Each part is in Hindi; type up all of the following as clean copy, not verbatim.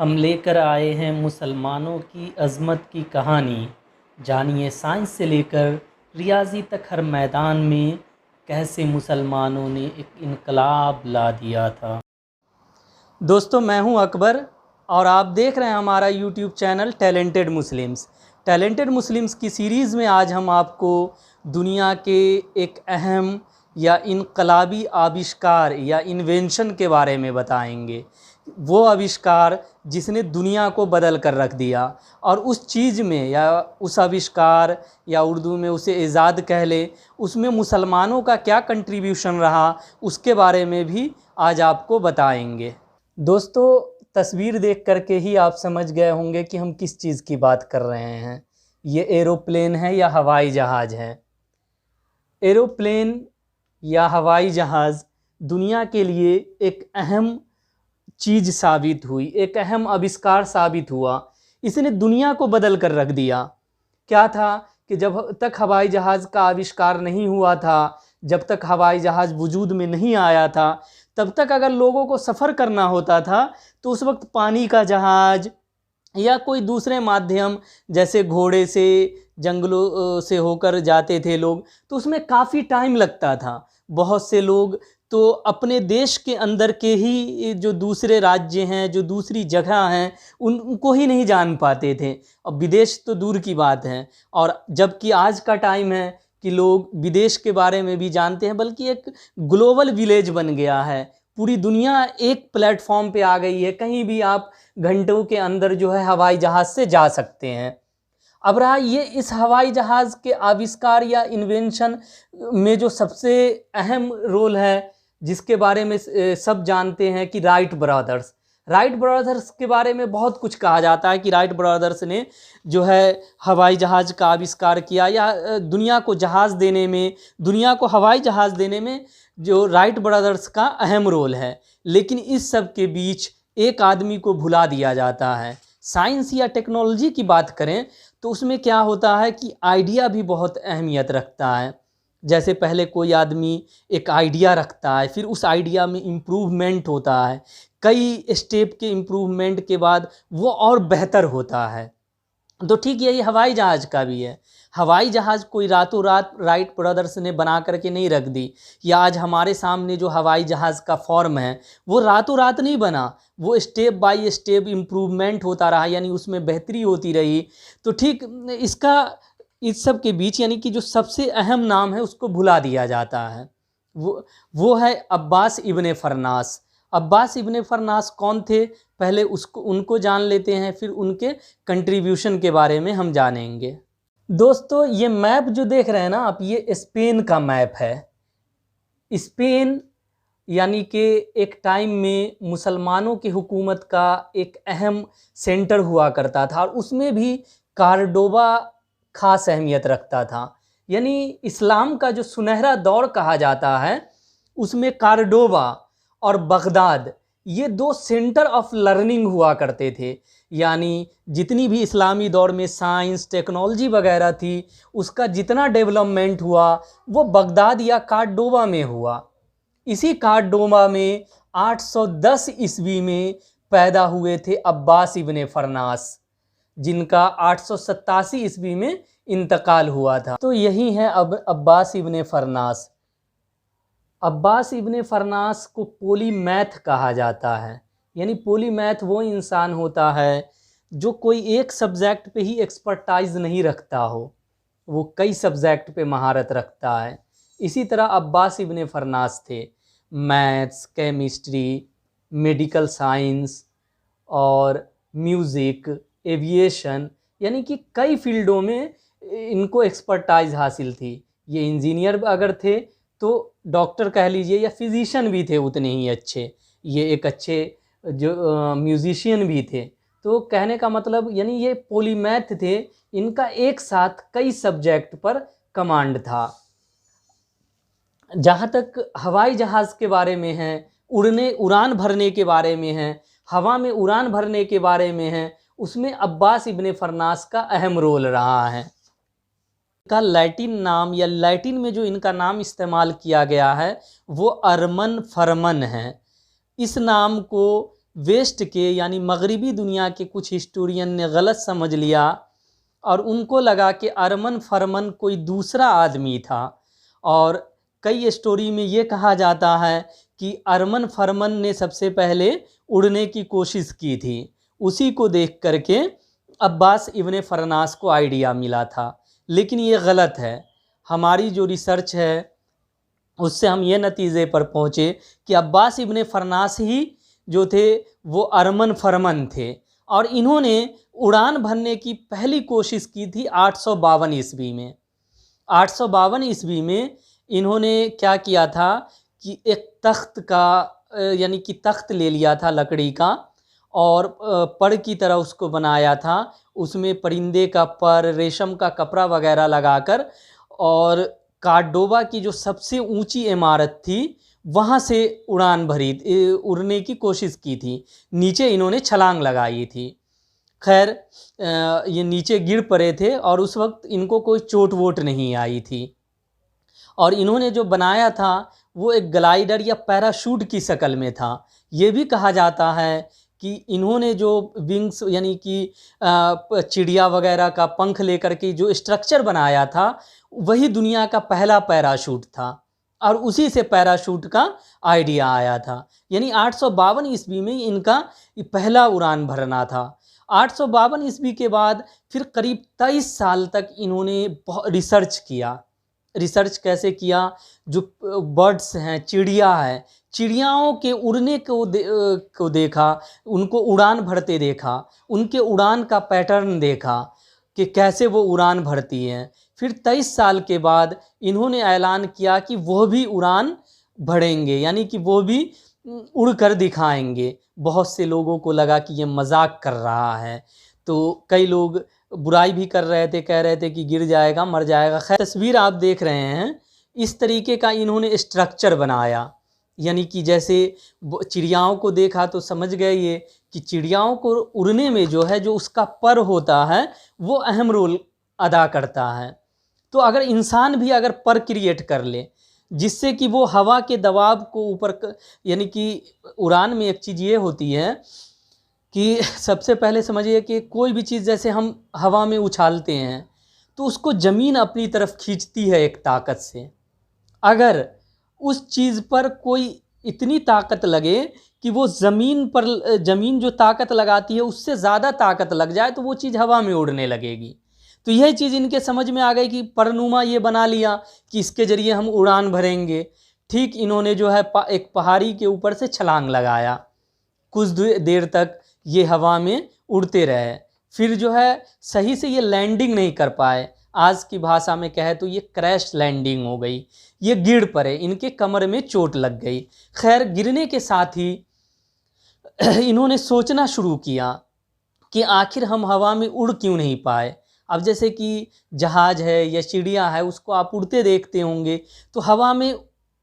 हम लेकर आए हैं मुसलमानों की अज़मत की कहानी। जानिए साइंस से लेकर रियाज़ी तक हर मैदान में कैसे मुसलमानों ने एक इनकलाब ला दिया था। दोस्तों, मैं हूं अकबर और आप देख रहे हैं हमारा YouTube channel talented Muslims. Talented Muslims की सीरीज़ में आज हम आपको दुनिया के एक अहम या इनकलाबी आविष्कार या इन्वेंशन के बारे में बताएंगे। वो आविष्कार जिसने दुनिया को बदल कर रख दिया, और उस चीज़ में या उस आविष्कार या उर्दू में उसे ईजाद कह ले, उसमें मुसलमानों का क्या कंट्रीब्यूशन रहा, उसके बारे में भी आज आपको बताएंगे। दोस्तों, तस्वीर देख करके ही आप समझ गए होंगे कि हम किस चीज़ की बात कर रहे हैं। ये एरोप्लेन है या हवाई जहाज़ है। एरोप्लेन या हवाई जहाज़ दुनिया के लिए एक अहम चीज़ साबित हुई, एक अहम आविष्कार साबित हुआ। इसने दुनिया को बदल कर रख दिया। क्या था कि जब तक हवाई जहाज़ का आविष्कार नहीं हुआ था, जब तक हवाई जहाज़ वजूद में नहीं आया था, तब तक अगर लोगों को सफ़र करना होता था तो उस वक्त पानी का जहाज़ या कोई दूसरे माध्यम जैसे घोड़े से, जंगलों से होकर जाते थे लोग, तो उसमें काफ़ी टाइम लगता था। बहुत से लोग तो अपने देश के अंदर के ही जो दूसरे राज्य हैं, जो दूसरी जगह हैं, उनको ही नहीं जान पाते थे, अब विदेश तो दूर की बात है। और जबकि आज का टाइम है कि लोग विदेश के बारे में भी जानते हैं, बल्कि एक ग्लोबल विलेज बन गया है। पूरी दुनिया एक प्लेटफॉर्म पे आ गई है, कहीं भी आप घंटों के अंदर जो है हवाई जहाज़ से जा सकते हैं। अब रहा ये इस हवाई जहाज़ के आविष्कार या इन्वेंशन में जो सबसे अहम रोल है, जिसके बारे में सब जानते हैं कि राइट ब्रदर्स के बारे में बहुत कुछ कहा जाता है कि राइट ब्रदर्स ने जो है हवाई जहाज़ का आविष्कार किया, या दुनिया को जहाज़ देने में, दुनिया को हवाई जहाज़ देने में जो राइट ब्रदर्स का अहम रोल है। लेकिन इस सब के बीच एक आदमी को भुला दिया जाता है। साइंस या टेक्नोलॉजी की बात करें तो उसमें क्या होता है कि आइडिया भी बहुत अहमियत रखता है। जैसे पहले कोई आदमी एक आइडिया रखता है, फिर उस आइडिया में इम्प्रूवमेंट होता है, कई स्टेप के इम्प्रूवमेंट के बाद वो और बेहतर होता है। तो ठीक यही हवाई जहाज़ का भी है। हवाई जहाज़ कोई रातों रात राइट ब्रदर्स ने बना करके नहीं रख दी, या आज हमारे सामने जो हवाई जहाज़ का फॉर्म है वो रातों रात नहीं बना, वो स्टेप बाय स्टेप इम्प्रूवमेंट होता रहा, यानी उसमें बेहतरी होती रही। तो ठीक इसका इस सब के बीच यानी कि जो सबसे अहम नाम है उसको भुला दिया जाता है। वो है अब्बास इब्ने फरनास। अब्बास इब्ने फरनास कौन थे, पहले उनको जान लेते हैं, फिर उनके कंट्रीब्यूशन के बारे में हम जानेंगे। दोस्तों, ये मैप जो देख रहे हैं ना आप, ये स्पेन का मैप है। स्पेन यानी कि एक टाइम में मुसलमानों की हुकूमत का एक अहम सेंटर हुआ करता था, और उसमें भी कार्डोबा खास अहमियत रखता था। यानी इस्लाम का जो सुनहरा दौर कहा जाता है, उसमें कार्डोबा और बगदाद ये दो सेंटर ऑफ लर्निंग हुआ करते थे। यानी जितनी भी इस्लामी दौर में साइंस टेक्नोलॉजी वगैरह थी, उसका जितना डेवलपमेंट हुआ वो बगदाद या कार्डोबा में हुआ। इसी कार्डोबा में 810 ईस्वी में पैदा हुए थे अब्बास इब्ने फरनास, जिनका 887 ईस्वी में इंतकाल हुआ था। तो यही है अब अब्बास इब्ने फरनास। अब्बास इब्ने फरनास को पॉलीमैथ कहा जाता है। यानी पॉलीमैथ वो इंसान होता है जो कोई एक सब्जेक्ट पे ही एक्सपर्टाइज नहीं रखता हो, वो कई सब्जेक्ट पे महारत रखता है। इसी तरह अब्बास इब्ने फरनास थे। मैथ्स, केमिस्ट्री, मेडिकल साइंस और म्यूज़िक, एविएशन, यानी कि कई फील्डों में इनको एक्सपर्टाइज हासिल थी। ये इंजीनियर अगर थे तो डॉक्टर कह लीजिए, या फिजिशियन भी थे उतने ही अच्छे। ये एक अच्छे जो म्यूजिशियन भी थे। तो कहने का मतलब यानी ये पॉलीमैथ थे, इनका एक साथ कई सब्जेक्ट पर कमांड था। जहाँ तक हवाई जहाज़ के बारे में है, उड़ान भरने के बारे में है, हवा में उड़ान भरने के बारे में है, उसमें अब्बास इब्ने फरनास का अहम रोल रहा है। का लैटिन नाम या लैटिन में जो इनका नाम इस्तेमाल किया गया है वो अरमन फरमन है। इस नाम को वेस्ट के यानी मगरिबी दुनिया के कुछ हिस्टोरियन ने गलत समझ लिया और उनको लगा कि अरमन फरमन कोई दूसरा आदमी था। और कई स्टोरी में ये कहा जाता है कि अरमन फरमन ने सबसे पहले उड़ने की कोशिश की थी, उसी को देख करके अब्बास इब्ने फरनास को आइडिया मिला था। लेकिन ये गलत है। हमारी जो रिसर्च है उससे हम ये नतीजे पर पहुँचे कि अब्बास इब्ने फरनास ही जो थे वो अरमन फरमन थे, और इन्होंने उड़ान भरने की पहली कोशिश की थी 852 ईस्वी में। 852 ईस्वी में इन्होंने क्या किया था कि एक तख्त का यानी कि तख्त ले लिया था लकड़ी का, और पर की तरह उसको बनाया था। उसमें परिंदे का पर, रेशम का कपड़ा वगैरह लगाकर, और कार्डोबा की जो सबसे ऊंची इमारत थी वहाँ से उड़ान भरी उड़ने की कोशिश की थी। नीचे इन्होंने छलांग लगाई थी। खैर ये नीचे गिर पड़े थे और उस वक्त इनको कोई चोट वोट नहीं आई थी। और इन्होंने जो बनाया था वो एक ग्लाइडर या पैराशूट की शक्ल में था। ये भी कहा जाता है कि इन्होंने जो विंग्स यानी कि चिड़िया वगैरह का पंख लेकर के जो स्ट्रक्चर बनाया था वही दुनिया का पहला पैराशूट था, और उसी से पैराशूट का आइडिया आया था। यानी 852 ईस्वी में इनका पहला उड़ान भरना था। 852 ईस्वी के बाद फिर करीब 23 साल तक इन्होंने रिसर्च किया। रिसर्च कैसे किया? जो बर्ड्स हैं, चिड़िया है, चिड़ियाओं के उड़ने को देखा, उनको उड़ान भरते देखा, उनके उड़ान का पैटर्न देखा कि कैसे वो उड़ान भरती हैं। फिर 23 साल के बाद इन्होंने ऐलान किया कि वो भी उड़ान भरेंगे, यानी कि वो भी उड़ कर दिखाएंगे। बहुत से लोगों को लगा कि ये मजाक कर रहा है, तो कई लोग बुराई भी कर रहे थे, कह रहे थे कि गिर जाएगा, मर जाएगा। खैर तस्वीर आप देख रहे हैं, इस तरीके का इन्होंने स्ट्रक्चर बनाया। यानी कि जैसे चिड़ियाओं को देखा तो समझ गए ये कि चिड़ियाओं को उड़ने में जो है जो उसका पर होता है वो अहम रोल अदा करता है। तो अगर इंसान भी अगर पर क्रिएट कर ले जिससे कि वो हवा के दबाव को ऊपर यानी कि उड़ान में एक चीज़ ये होती है कि सबसे पहले समझिए कि कोई भी चीज़ जैसे हम हवा में उछालते हैं तो उसको ज़मीन अपनी तरफ खींचती है एक ताकत से। अगर उस चीज़ पर कोई इतनी ताकत लगे कि वो ज़मीन जो ताकत लगाती है उससे ज़्यादा ताकत लग जाए तो वो चीज़ हवा में उड़ने लगेगी। तो यह चीज़ इनके समझ में आ गई कि परनुमा ये बना लिया कि इसके ज़रिए हम उड़ान भरेंगे। ठीक इन्होंने जो है एक पहाड़ी के ऊपर से छलांग लगाया, कुछ देर तक ये हवा में उड़ते रहे, फिर जो है सही से ये लैंडिंग नहीं कर पाए। आज की भाषा में कहे तो ये क्रैश लैंडिंग हो गई, ये गिर पड़े, इनके कमर में चोट लग गई। खैर गिरने के साथ ही इन्होंने सोचना शुरू किया कि आखिर हम हवा में उड़ क्यों नहीं पाए। अब जैसे कि जहाज है या चिड़िया है उसको आप उड़ते देखते होंगे, तो हवा में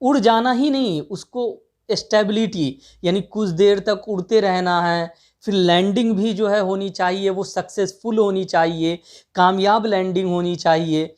उड़ जाना ही नहीं, उसको स्टेबिलिटी यानी कुछ देर तक उड़ते रहना है, फिर लैंडिंग भी जो है होनी चाहिए, वो सक्सेसफुल होनी चाहिए, कामयाब लैंडिंग होनी चाहिए,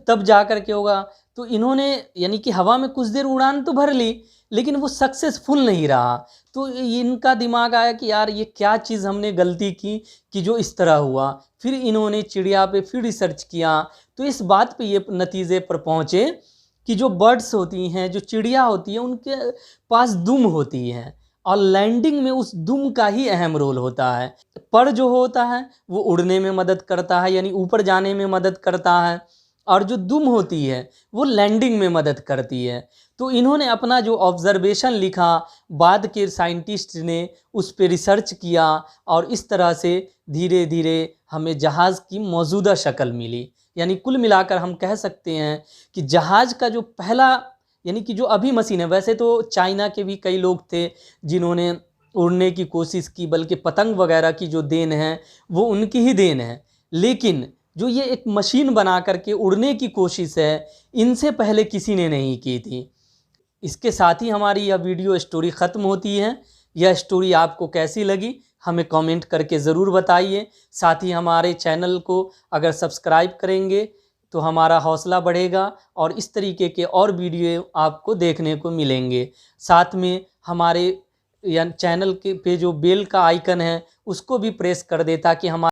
तब जा कर के होगा। तो इन्होंने यानी कि हवा में कुछ देर उड़ान तो भर ली लेकिन वो सक्सेसफुल नहीं रहा। तो इनका दिमाग आया कि यार ये क्या चीज़ हमने गलती की कि जो इस तरह हुआ। फिर इन्होंने चिड़िया पे फिर रिसर्च किया तो इस बात पे ये नतीजे पर पहुँचे कि जो बर्ड्स होती हैं, जो चिड़िया होती हैं, उनके पास दुम होती हैं और लैंडिंग में उस दुम का ही अहम रोल होता है। पर जो होता है वो उड़ने में मदद करता है यानी ऊपर जाने में मदद करता है, और जो दुम होती है वो लैंडिंग में मदद करती है। तो इन्होंने अपना जो ऑब्जर्वेशन लिखा, बाद के साइंटिस्ट ने उस पर रिसर्च किया और इस तरह से धीरे धीरे हमें जहाज़ की मौजूदा शक्ल मिली। यानी कुल मिलाकर हम कह सकते हैं कि जहाज़ का जो पहला यानी कि जो अभी मशीन है, वैसे तो चाइना के भी कई लोग थे जिन्होंने उड़ने की कोशिश की, बल्कि पतंग वगैरह की जो देन है वो उनकी ही देन है, लेकिन जो ये एक मशीन बना करके उड़ने की कोशिश है इनसे पहले किसी ने नहीं की थी। इसके साथ ही हमारी यह वीडियो स्टोरी ख़त्म होती है। यह स्टोरी आपको कैसी लगी हमें कमेंट करके ज़रूर बताइए। साथ ही हमारे चैनल को अगर सब्सक्राइब करेंगे तो हमारा हौसला बढ़ेगा और इस तरीके के और वीडियो आपको देखने को मिलेंगे। साथ में हमारे या चैनल के पे जो बेल का आइकन है उसको भी प्रेस कर दे ताकि हमारे